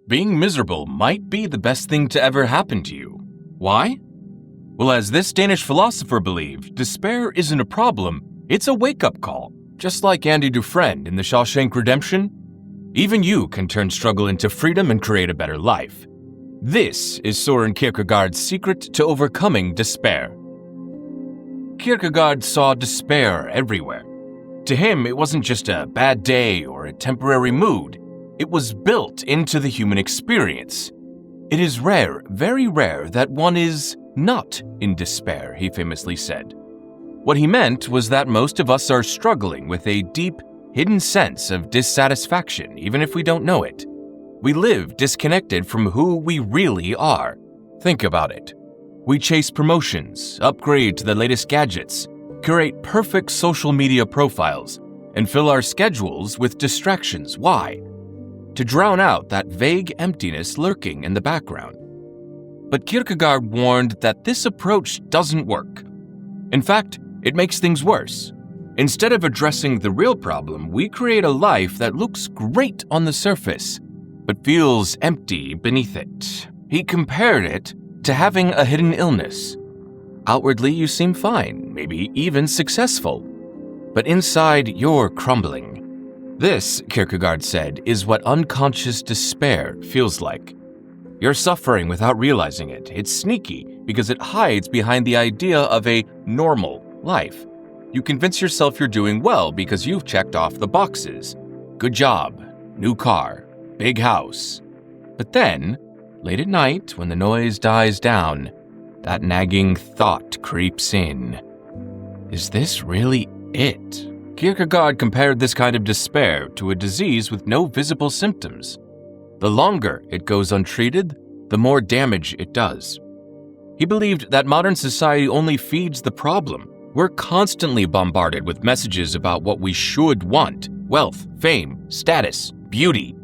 being miserable might be the best thing to ever happen to you. Why? Well, as this Danish philosopher believed, despair isn't a problem, it's a wake-up call. Just like Andy Dufresne in the Shawshank Redemption, even you can turn struggle into freedom and create a better life. This is Søren Kierkegaard's secret to overcoming despair. Kierkegaard saw despair everywhere. To him, it wasn't just a bad day or a temporary mood. It was built into the human experience. It is rare, very rare, that one is not in despair, he famously said. What he meant was that most of us are struggling with a deep, hidden sense of dissatisfaction, even if we don't know it. We live disconnected from who we really are. Think about it. We chase promotions, upgrade to the latest gadgets, curate perfect social media profiles, and fill our schedules with distractions. Why? To drown out that vague emptiness lurking in the background. But Kierkegaard warned that this approach doesn't work. In fact, it makes things worse. Instead of addressing the real problem, we create a life that looks great on the surface, but feels empty beneath it. He compared it to having a hidden illness. Outwardly, you seem fine, maybe even successful, but inside, you're crumbling. This, Kierkegaard said, is what unconscious despair feels like. You're suffering without realizing it. It's sneaky because it hides behind the idea of a normal life. You convince yourself you're doing well because you've checked off the boxes. Good job, new car, big house. But then, late at night, when the noise dies down, that nagging thought creeps in. Is this really it? Kierkegaard compared this kind of despair to a disease with no visible symptoms. The longer it goes untreated, the more damage it does. He believed that modern society only feeds the problem. We're constantly bombarded with messages about what we should want: wealth, fame, status, beauty.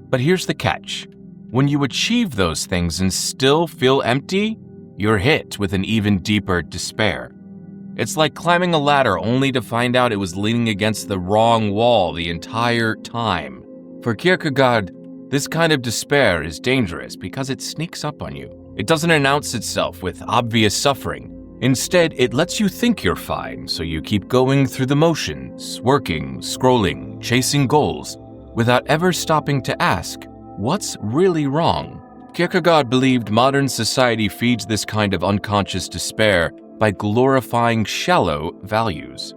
But here's the catch. When you achieve those things and still feel empty, you're hit with an even deeper despair. It's like climbing a ladder only to find out it was leaning against the wrong wall the entire time. For Kierkegaard, this kind of despair is dangerous because it sneaks up on you. It doesn't announce itself with obvious suffering. Instead, it lets you think you're fine, so you keep going through the motions, working, scrolling, chasing goals, without ever stopping to ask, what's really wrong? Kierkegaard believed modern society feeds this kind of unconscious despair by glorifying shallow values.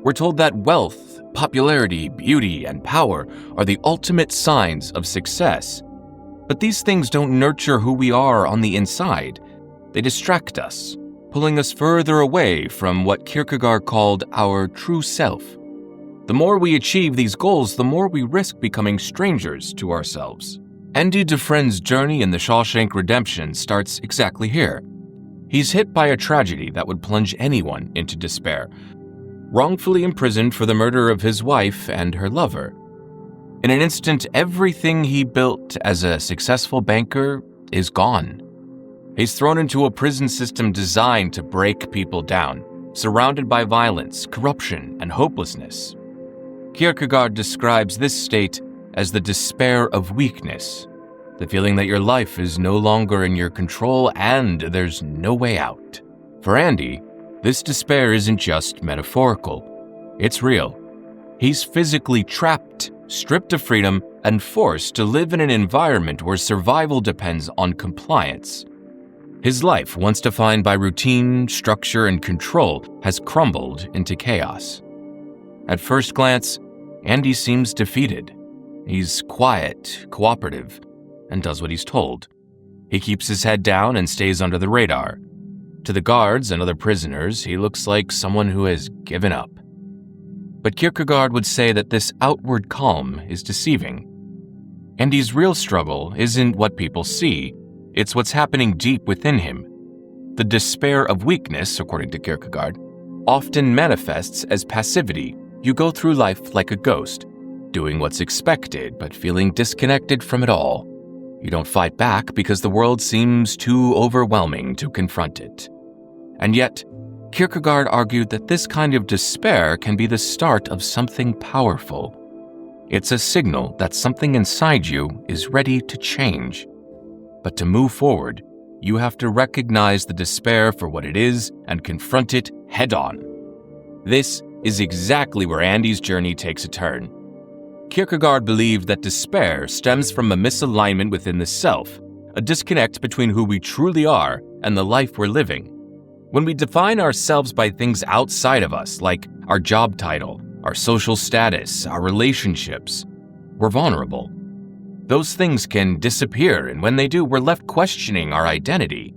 We're told that wealth, popularity, beauty, and power are the ultimate signs of success. But these things don't nurture who we are on the inside. They distract us, pulling us further away from what Kierkegaard called our true self. The more we achieve these goals, the more we risk becoming strangers to ourselves. Andy Dufresne's journey in the Shawshank Redemption starts exactly here. He's hit by a tragedy that would plunge anyone into despair. Wrongfully imprisoned for the murder of his wife and her lover. In an instant, everything he built as a successful banker is gone. He's thrown into a prison system designed to break people down, surrounded by violence, corruption, and hopelessness. Kierkegaard describes this state as the despair of weakness, the feeling that your life is no longer in your control and there's no way out. For Andy, this despair isn't just metaphorical, it's real. He's physically trapped, stripped of freedom, and forced to live in an environment where survival depends on compliance. His life, once defined by routine, structure, and control, has crumbled into chaos. At first glance, Andy seems defeated. He's quiet, cooperative, and does what he's told. He keeps his head down and stays under the radar. To the guards and other prisoners, he looks like someone who has given up. But Kierkegaard would say that this outward calm is deceiving. Andy's real struggle isn't what people see, it's what's happening deep within him. The despair of weakness, according to Kierkegaard, often manifests as passivity. You go through life like a ghost, doing what's expected but feeling disconnected from it all. You don't fight back because the world seems too overwhelming to confront it. And yet, Kierkegaard argued that this kind of despair can be the start of something powerful. It's a signal that something inside you is ready to change. But to move forward, you have to recognize the despair for what it is and confront it head-on. This is exactly where Andy's journey takes a turn. Kierkegaard believed that despair stems from a misalignment within the self, a disconnect between who we truly are and the life we're living. When we define ourselves by things outside of us, like our job title, our social status, our relationships, we're vulnerable. Those things can disappear, and when they do, we're left questioning our identity.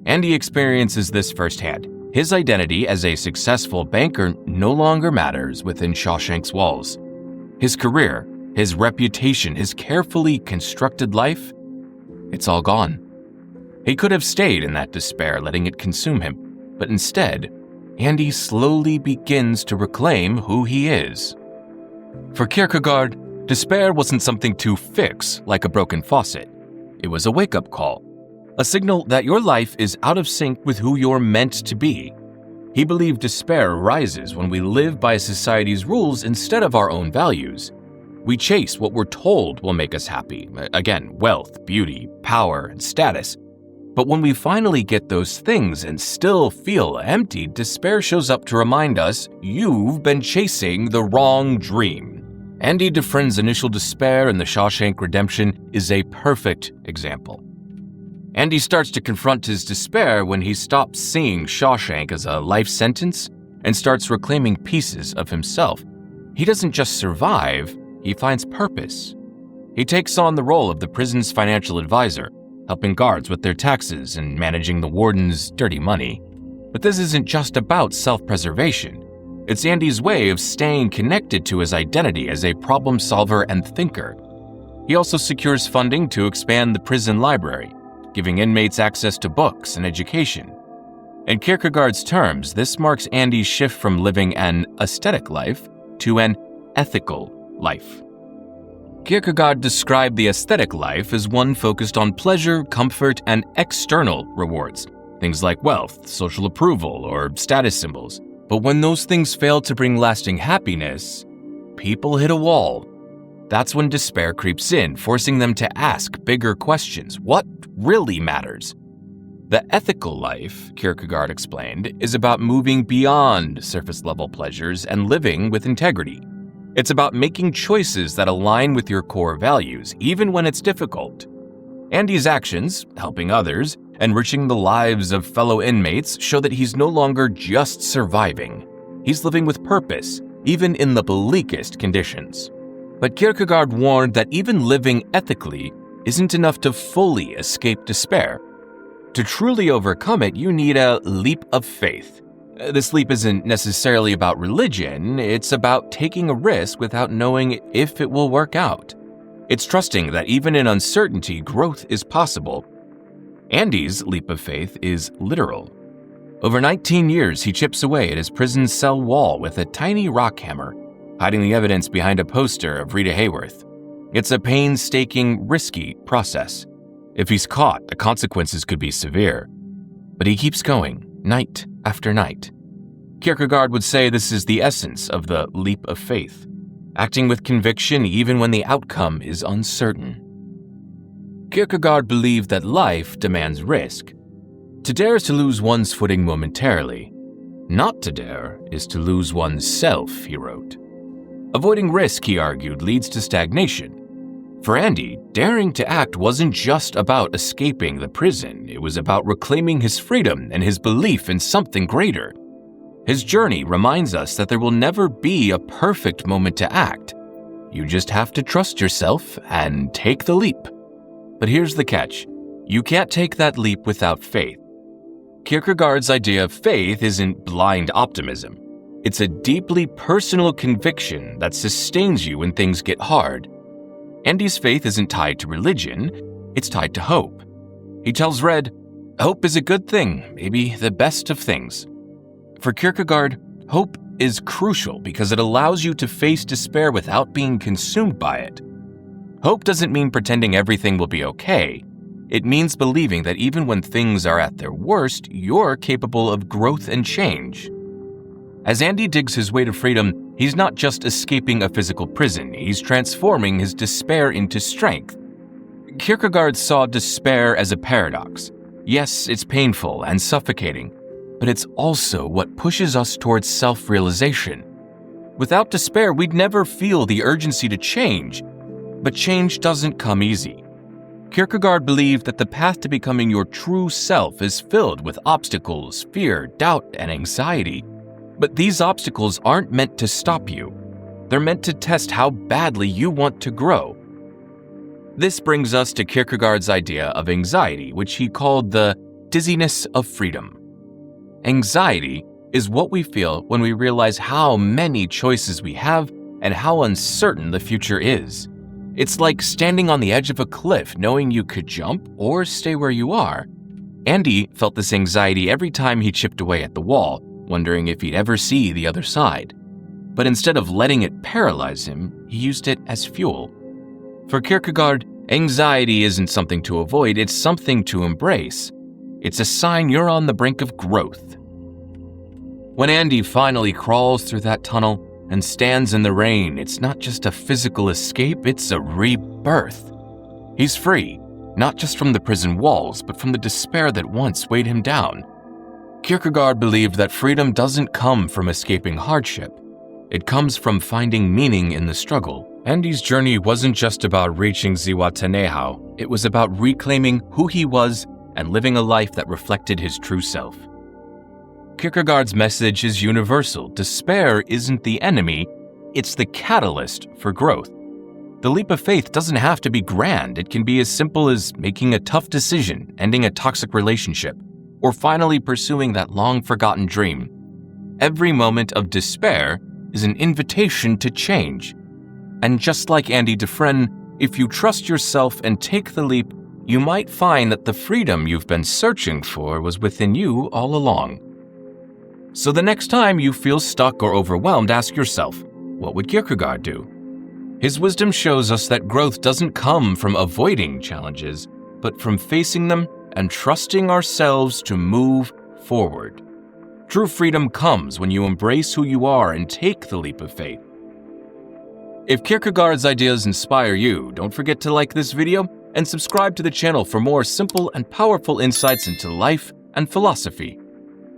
Andy experiences this firsthand. His identity as a successful banker no longer matters within Shawshank's walls. His career, his reputation, his carefully constructed life, it's all gone. He could have stayed in that despair, letting it consume him, but instead, Andy slowly begins to reclaim who he is. For Kierkegaard, despair wasn't something to fix like a broken faucet. It was a wake-up call, a signal that your life is out of sync with who you're meant to be. He believed despair arises when we live by society's rules instead of our own values. We chase what we're told will make us happy. Again, wealth, beauty, power, and status. But when we finally get those things and still feel empty, despair shows up to remind us you've been chasing the wrong dream. Andy Dufresne's initial despair in the Shawshank Redemption is a perfect example. Andy starts to confront his despair when he stops seeing Shawshank as a life sentence and starts reclaiming pieces of himself. He doesn't just survive, he finds purpose. He takes on the role of the prison's financial advisor, helping guards with their taxes and managing the warden's dirty money. But this isn't just about self-preservation. It's Andy's way of staying connected to his identity as a problem solver and thinker. He also secures funding to expand the prison library, giving inmates access to books and education. In Kierkegaard's terms, this marks Andy's shift from living an aesthetic life to an ethical life. Kierkegaard described the aesthetic life as one focused on pleasure, comfort, and external rewards, things like wealth, social approval, or status symbols. But when those things fail to bring lasting happiness, people hit a wall. That's when despair creeps in, forcing them to ask bigger questions. What really matters? The ethical life, Kierkegaard explained, is about moving beyond surface-level pleasures and living with integrity. It's about making choices that align with your core values, even when it's difficult. Andy's actions, helping others, enriching the lives of fellow inmates, show that he's no longer just surviving. He's living with purpose, even in the bleakest conditions. But Kierkegaard warned that even living ethically isn't enough to fully escape despair. To truly overcome it, you need a leap of faith. This leap isn't necessarily about religion, it's about taking a risk without knowing if it will work out. It's trusting that even in uncertainty, growth is possible. Andy's leap of faith is literal. Over 19 years, he chips away at his prison cell wall with a tiny rock hammer, hiding the evidence behind a poster of Rita Hayworth. It's a painstaking, risky process. If he's caught, the consequences could be severe. But he keeps going, night after night. Kierkegaard would say this is the essence of the leap of faith, acting with conviction even when the outcome is uncertain. Kierkegaard believed that life demands risk. To dare is to lose one's footing momentarily. Not to dare is to lose one's self, he wrote. Avoiding risk, he argued, leads to stagnation. For Andy, daring to act wasn't just about escaping the prison, it was about reclaiming his freedom and his belief in something greater. His journey reminds us that there will never be a perfect moment to act. You just have to trust yourself and take the leap. But here's the catch. You can't take that leap without faith. Kierkegaard's idea of faith isn't blind optimism. It's a deeply personal conviction that sustains you when things get hard. Andy's faith isn't tied to religion, it's tied to hope. He tells Red, hope is a good thing, maybe the best of things. For Kierkegaard, hope is crucial because it allows you to face despair without being consumed by it. Hope doesn't mean pretending everything will be okay. It means believing that even when things are at their worst, you're capable of growth and change. As Andy digs his way to freedom, He's not just escaping a physical prison, he's transforming his despair into strength. Kierkegaard saw despair as a paradox. Yes, it's painful and suffocating, but it's also what pushes us towards self-realization. Without despair, we'd never feel the urgency to change, but change doesn't come easy. Kierkegaard believed that the path to becoming your true self is filled with obstacles, fear, doubt, and anxiety. But these obstacles aren't meant to stop you. They're meant to test how badly you want to grow. This brings us to Kierkegaard's idea of anxiety, which he called the dizziness of freedom. Anxiety is what we feel when we realize how many choices we have and how uncertain the future is. It's like standing on the edge of a cliff knowing you could jump or stay where you are. Andy felt this anxiety every time he chipped away at the wall, wondering if he'd ever see the other side. But instead of letting it paralyze him, he used it as fuel. For Kierkegaard, anxiety isn't something to avoid, it's something to embrace. It's a sign you're on the brink of growth. When Andy finally crawls through that tunnel and stands in the rain, it's not just a physical escape, it's a rebirth. He's free, not just from the prison walls, but from the despair that once weighed him down. Kierkegaard believed that freedom doesn't come from escaping hardship. It comes from finding meaning in the struggle. Andy's journey wasn't just about reaching Zihuatanejo, it was about reclaiming who he was and living a life that reflected his true self. Kierkegaard's message is universal. Despair isn't the enemy, it's the catalyst for growth. The leap of faith doesn't have to be grand. It can be as simple as making a tough decision, ending a toxic relationship, or finally pursuing that long-forgotten dream. Every moment of despair is an invitation to change. And just like Andy Dufresne, if you trust yourself and take the leap, you might find that the freedom you've been searching for was within you all along. So the next time you feel stuck or overwhelmed, ask yourself, what would Kierkegaard do? His wisdom shows us that growth doesn't come from avoiding challenges, but from facing them and trusting ourselves to move forward. True freedom comes when you embrace who you are and take the leap of faith. If Kierkegaard's ideas inspire you, don't forget to like this video and subscribe to the channel for more simple and powerful insights into life and philosophy.